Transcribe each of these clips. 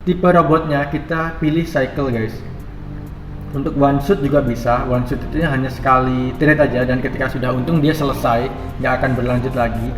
tipe robotnya kita pilih cycle guys. Untuk one shot juga bisa. One shot itu hanya sekali trade aja, dan ketika sudah untung dia selesai, nggak akan berlanjut lagi.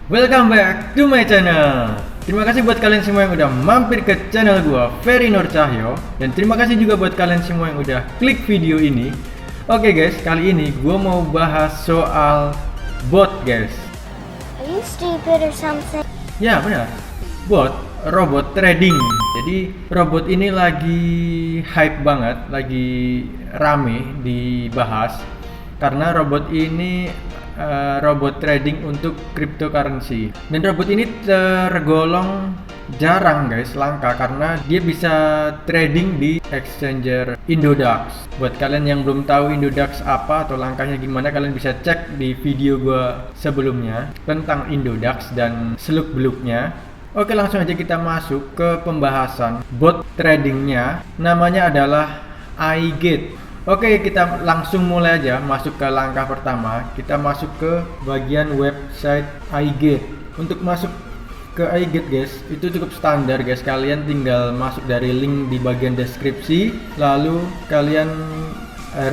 Welcome back to my channel. Terima kasih buat kalian semua yang udah mampir ke channel gua, Ferry Nur Cahyo. Dan terima kasih juga buat kalian semua yang udah klik video ini. Oke guys, kali ini gua mau bahas soal bot guys. Are you stupid or something? Ya benar, bot, robot trading. Jadi robot ini lagi hype banget, lagi rame dibahas. Karena robot ini robot trading untuk cryptocurrency, dan robot ini tergolong jarang guys, langka, karena dia bisa trading di exchanger Indodax. Buat kalian yang belum tahu Indodax apa atau langkahnya gimana, kalian bisa cek di video gua sebelumnya tentang Indodax dan seluk-beluknya. Oke, langsung aja kita masuk ke pembahasan bot tradingnya. Namanya adalah iGate. Oke, kita langsung mulai aja masuk ke langkah pertama. Kita masuk ke bagian website iGate. Untuk masuk ke iGate guys, itu cukup standar guys. Kalian tinggal masuk dari link di bagian deskripsi, lalu kalian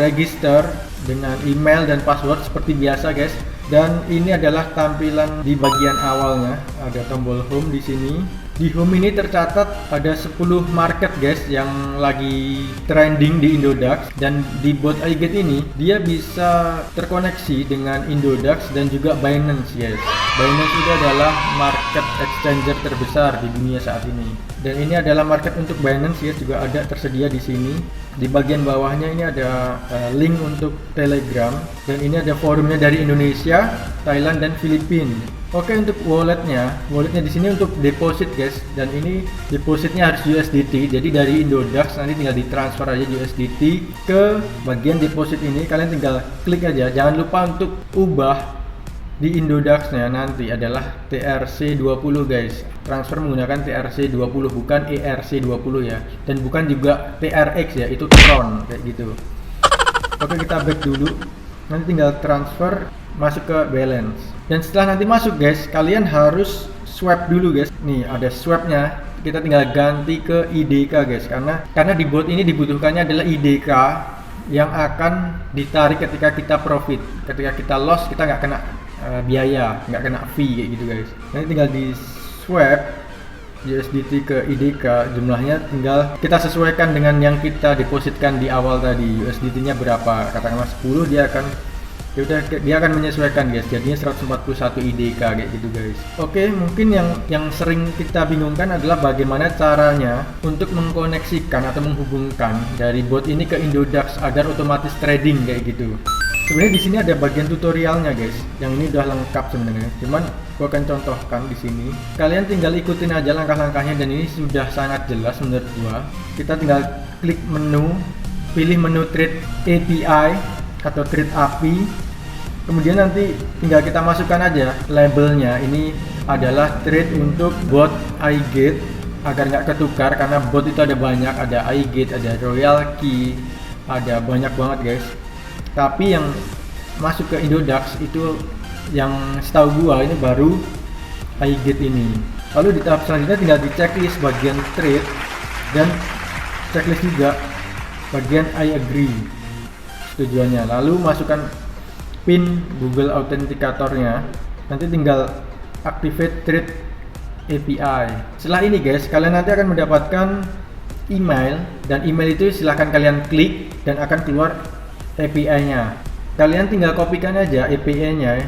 register dengan email dan password seperti biasa guys. Dan ini adalah tampilan di bagian awalnya. Ada tombol home di sini. Di home ini tercatat ada 10 market guys yang lagi trending di Indodax, dan di bot iGate ini dia bisa terkoneksi dengan Indodax dan juga Binance guys. Binance itu adalah market exchanger terbesar di dunia saat ini. Dan ini adalah market untuk Binance guys, juga ada tersedia di sini. Di bagian bawahnya ini ada link untuk Telegram, dan ini ada forumnya dari Indonesia, Thailand dan Filipina. Oke, untuk walletnya di sini untuk deposit guys, dan ini depositnya harus USDT. Jadi dari Indodax nanti tinggal ditransfer aja USDT ke bagian deposit ini. Kalian tinggal klik aja. Jangan lupa untuk ubah di Indodax-nya nanti adalah TRC20 guys. Transfer menggunakan TRC20 bukan ERC20 ya, dan bukan juga TRX ya, itu Tron kayak gitu. Oke, kita back dulu. Nanti tinggal transfer masuk ke balance, dan setelah nanti masuk guys, kalian harus swap dulu guys. Nih ada swapnya, kita tinggal ganti ke IDK guys, karena di bot ini dibutuhkannya adalah IDK yang akan ditarik ketika kita profit. Ketika kita loss kita nggak kena biaya, nggak kena fee kayak gitu guys. Nanti tinggal di swap USDT ke IDK, jumlahnya tinggal kita sesuaikan dengan yang kita depositkan di awal tadi. USDT-nya berapa? Katakanlah 10, dia akan menyesuaikan guys, jadinya 141 IDK kayak gitu guys. Oke, mungkin yang sering kita bingungkan adalah bagaimana caranya untuk mengkoneksikan atau menghubungkan dari bot ini ke Indodax agar otomatis trading kayak gitu. Sebenarnya di sini ada bagian tutorialnya guys, yang ini udah lengkap sebenarnya. Cuman gua akan contohkan di sini. Kalian tinggal ikutin aja langkah-langkahnya, dan ini sudah sangat jelas menurut gua. Kita tinggal klik menu, pilih menu Trade API atau Trade API. Kemudian nanti tinggal kita masukkan aja labelnya. Ini adalah trade untuk bot iGate agar nggak ketukar, karena bot itu ada banyak, ada iGate, ada Royal Key, ada banyak banget guys. Tapi yang masuk ke Indodax itu yang setahu gua ini baru iGate ini. Lalu di tahap selanjutnya tinggal di checklist bagian trade, dan checklist juga bagian I agree tujuannya. Lalu masukkan pin Google Authenticator-nya. Nanti tinggal activate Trade API. Setelah ini guys, kalian nanti akan mendapatkan email, dan email itu silahkan kalian klik dan akan keluar API-nya. Kalian tinggal kopikan aja API-nya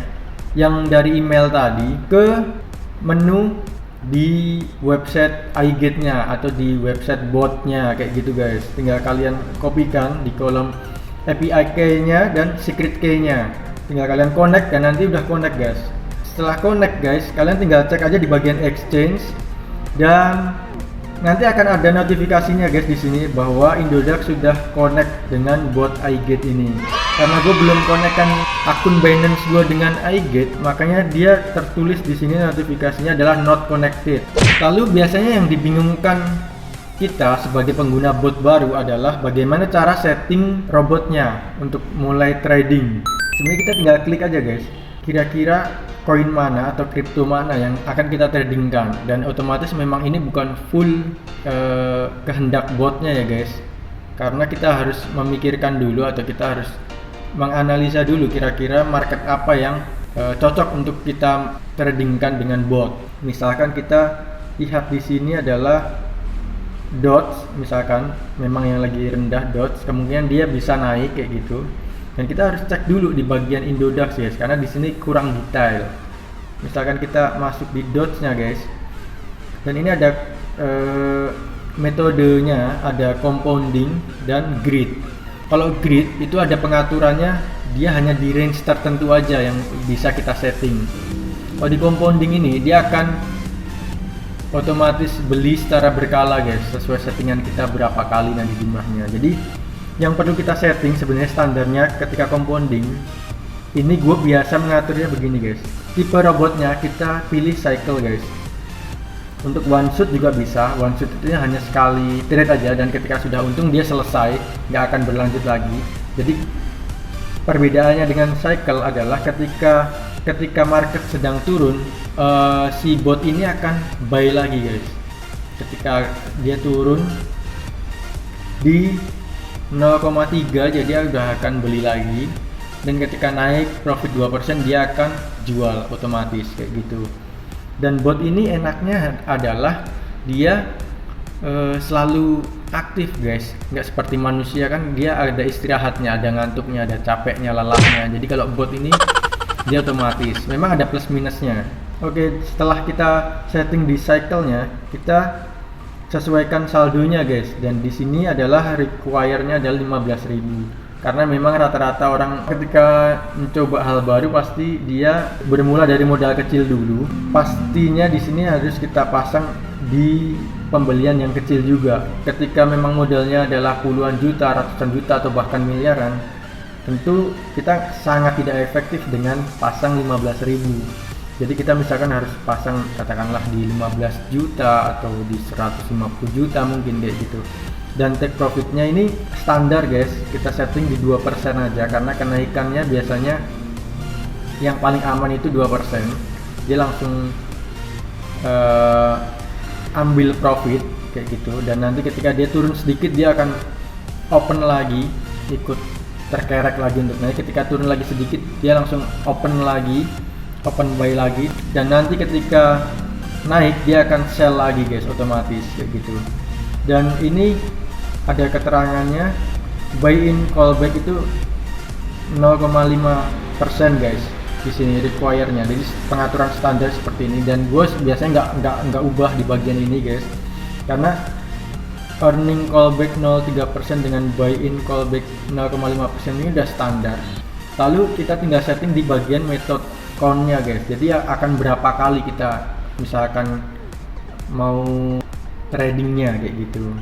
yang dari email tadi ke menu di website iGate-nya atau di website bot-nya kayak gitu guys. Tinggal kalian kopikan di kolom API key-nya dan secret key-nya. Tinggal kalian connect, dan nanti udah connect guys. Setelah connect guys, kalian tinggal cek aja di bagian exchange, dan nanti akan ada notifikasinya guys di sini bahwa Indodax sudah connect dengan bot iGate ini. Karena gue belum connectkan akun Binance gue dengan iGate, makanya dia tertulis di sini notifikasinya adalah not connected. Lalu biasanya yang dibingungkan kita sebagai pengguna bot baru adalah bagaimana cara setting robotnya untuk mulai trading. Sebenarnya kita tinggal klik aja guys, kira-kira koin mana atau kripto mana yang akan kita tradingkan, dan otomatis memang ini bukan full kehendak botnya ya guys, karena kita harus memikirkan dulu atau kita harus menganalisa dulu kira-kira market apa yang cocok untuk kita tradingkan dengan bot. Misalkan kita lihat di sini adalah dots, misalkan memang yang lagi rendah dots, kemungkinan dia bisa naik kayak gitu. Dan kita harus cek dulu di bagian Indodax guys, karena di sini kurang detail. Misalkan kita masuk di dots-nya guys, dan ini ada metodenya, ada compounding dan grid. Kalau grid itu ada pengaturannya, dia hanya di range tertentu aja yang bisa kita setting. Kalau di compounding ini dia akan otomatis beli secara berkala guys, sesuai settingan kita berapa kali nanti jumlahnya. Jadi yang perlu kita setting sebenarnya standarnya ketika compounding ini, gue biasa mengaturnya begini guys. Tipe robotnya kita pilih cycle guys. Untuk one shot juga bisa, one shot itu hanya sekali trade aja, dan ketika sudah untung dia selesai, nggak akan berlanjut lagi. Jadi perbedaannya dengan cycle adalah ketika market sedang turun, si bot ini akan buy lagi guys. Ketika dia turun di 0,3 jadi dia udah akan beli lagi, dan ketika naik profit 2% dia akan jual otomatis kayak gitu. Dan bot ini enaknya adalah dia selalu aktif guys, nggak seperti manusia kan, dia ada istirahatnya, ada ngantuknya, ada capeknya, lelahnya. Jadi kalau bot ini dia otomatis, memang ada plus minusnya. Oke, setelah kita setting di cycle-nya, kita sesuaikan saldonya guys, dan di sini adalah require-nya adalah 15.000. Karena memang rata-rata orang ketika mencoba hal baru pasti dia bermula dari modal kecil dulu. Pastinya di sini harus kita pasang di pembelian yang kecil juga. Ketika memang modalnya adalah puluhan juta, ratusan juta, atau bahkan miliaran, tentu kita sangat tidak efektif dengan pasang 15.000. Jadi kita misalkan harus pasang katakanlah di 15 juta atau di 150 juta mungkin kayak gitu. Dan take profitnya ini standar guys, kita setting di 2% aja, karena kenaikannya biasanya yang paling aman itu 2%. Dia langsung ambil profit kayak gitu, dan nanti ketika dia turun sedikit dia akan open lagi, ikut terkerek lagi untuk naik. Ketika turun lagi sedikit dia langsung open lagi, open buy lagi, dan nanti ketika naik dia akan sell lagi guys, otomatis kayak gitu. Dan ini ada keterangannya, buy in callback itu 0,5% guys di sini require-nya. Jadi pengaturan standar seperti ini, dan gue biasanya nggak ubah di bagian ini guys, karena earning callback 0,3% dengan buy in callback 0,5% ini udah standar. Lalu kita tinggal setting di bagian method count-nya guys. Jadi akan berapa kali kita misalkan mau tradingnya kayak gitu.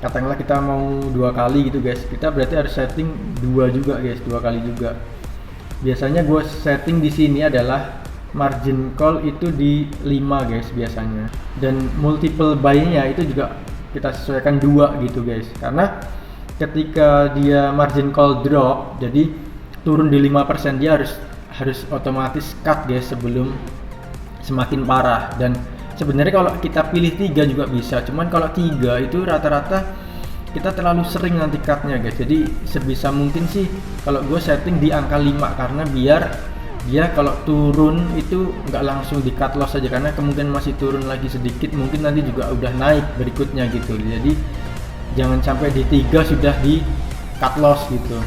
Katakanlah kita mau 2 kali gitu guys, kita berarti harus setting 2 juga guys, 2 kali juga. Biasanya gue setting di sini adalah margin call itu di 5 guys biasanya, dan multiple buy-nya itu juga kita sesuaikan 2 gitu guys, karena ketika dia margin call drop, jadi turun di 5%, dia harus otomatis cut guys sebelum semakin parah. Dan sebenarnya kalau kita pilih 3 juga bisa, cuman kalau 3 itu rata-rata kita terlalu sering nanti cutnya guys. Jadi sebisa mungkin sih kalau gue setting di angka 5, karena biar dia kalau turun itu nggak langsung di cut loss aja, karena kemungkinan masih turun lagi sedikit, mungkin nanti juga udah naik berikutnya gitu. Jadi jangan sampai di 3 sudah di cut loss gitu.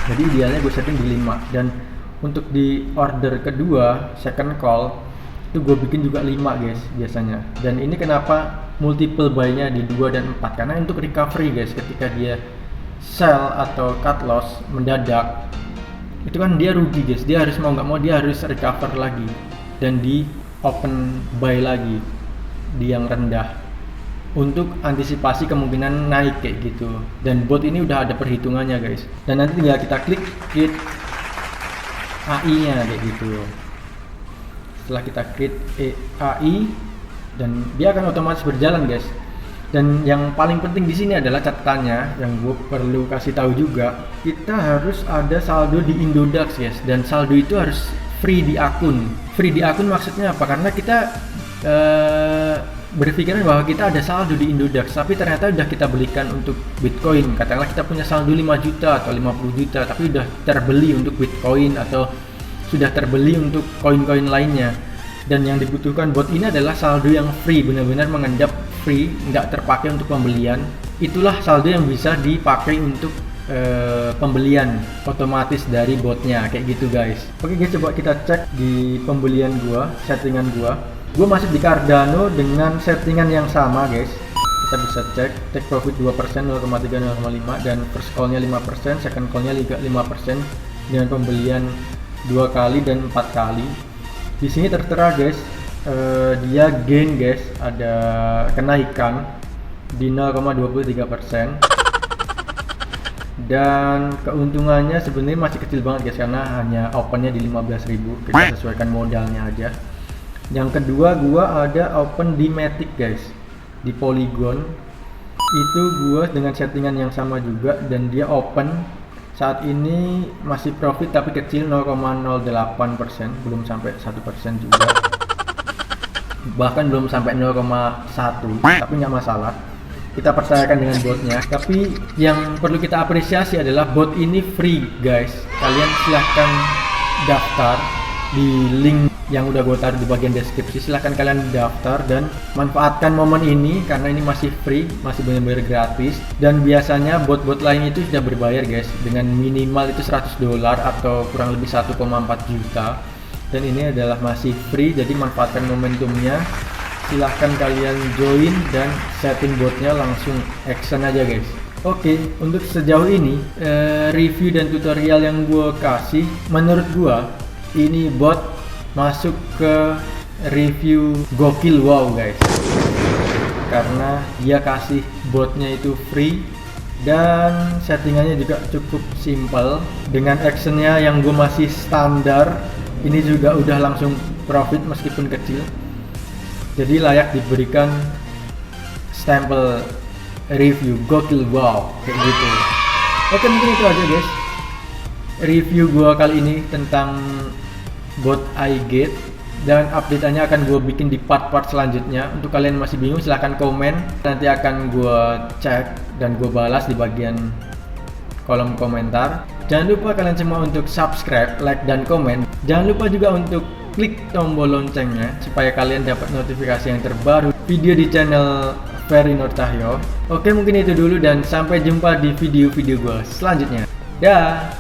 Jadi idealnya gue setting di 5. Dan untuk di order kedua, second call, itu gue bikin juga 5 guys biasanya. Dan ini kenapa multiple buy-nya di 2 dan 4, karena untuk recovery guys, ketika dia sell atau cut loss mendadak, itu kan dia rugi guys, dia harus mau nggak mau dia harus recover lagi dan di open buy lagi di yang rendah untuk antisipasi kemungkinan naik kayak gitu. Dan bot ini udah ada perhitungannya guys, dan nanti tinggal kita klik AI nya kayak gitu. Setelah kita create AI, dan dia akan otomatis berjalan guys. Dan yang paling penting di sini adalah catatannya yang gue perlu kasih tahu juga, kita harus ada saldo di Indodax guys, dan saldo itu harus free di akun. Free di akun maksudnya apa? Karena kita berpikiran bahwa kita ada saldo di Indodax, tapi ternyata udah kita belikan untuk Bitcoin. Katakanlah kita punya saldo 5 juta atau 50 juta, tapi udah terbeli untuk Bitcoin atau sudah terbeli untuk koin-koin lainnya. Dan yang dibutuhkan bot ini adalah saldo yang free, benar-benar mengendap free, nggak terpakai untuk pembelian. Itulah saldo yang bisa dipakai untuk pembelian otomatis dari botnya, kayak gitu guys. Oke guys, coba kita cek di pembelian gua, settingan gua. Gue masih di Cardano dengan settingan yang sama guys. Kita bisa cek take profit 2%, 0,3, 0,5, dan first call-nya 5%, second call-nya juga 5% dengan pembelian 2 kali dan 4 kali. Di sini tertera guys, dia gain guys, ada kenaikan di 0,23%. Dan keuntungannya sebenarnya masih kecil banget guys, karena hanya opennya di 15.000. Kita sesuaikan modalnya aja. Yang kedua, gua ada open di Matic guys, di Polygon. Itu gua dengan settingan yang sama juga, dan dia open saat ini masih profit tapi kecil, 0,08%, belum sampai 1% juga, bahkan belum sampai 0,1, tapi nggak masalah, kita percayakan dengan botnya. Tapi yang perlu kita apresiasi adalah bot ini free guys. Kalian silahkan daftar di link yang udah gue taruh di bagian deskripsi. Silahkan kalian daftar dan manfaatkan momen ini, karena ini masih free, masih benar-benar gratis. Dan biasanya bot-bot lain itu sudah berbayar guys, dengan minimal itu $100 atau kurang lebih 1,4 juta. Dan ini adalah masih free, jadi manfaatkan momentumnya. Silahkan kalian join dan setting botnya, langsung action aja guys. Oke, untuk sejauh ini review dan tutorial yang gue kasih, menurut gue ini bot masuk ke review gokil wow guys, karena dia kasih botnya itu free dan settingannya juga cukup simple. Dengan actionnya yang gue masih standar, ini juga udah langsung profit meskipun kecil, jadi layak diberikan stempel review gokil wow kayak gitu. Oke, mungkin itu aja guys review gue kali ini tentang bot iGate, dan update-nya akan gue bikin di part-part selanjutnya. Untuk kalian masih bingung, silahkan komen, nanti akan gue cek dan gue balas di bagian kolom komentar. Jangan lupa kalian semua untuk subscribe, like, dan komen. Jangan lupa juga untuk klik tombol loncengnya supaya kalian dapat notifikasi yang terbaru video di channel Ferry Nur Cahyo. Oke, mungkin itu dulu dan sampai jumpa di video-video gue selanjutnya. Dah.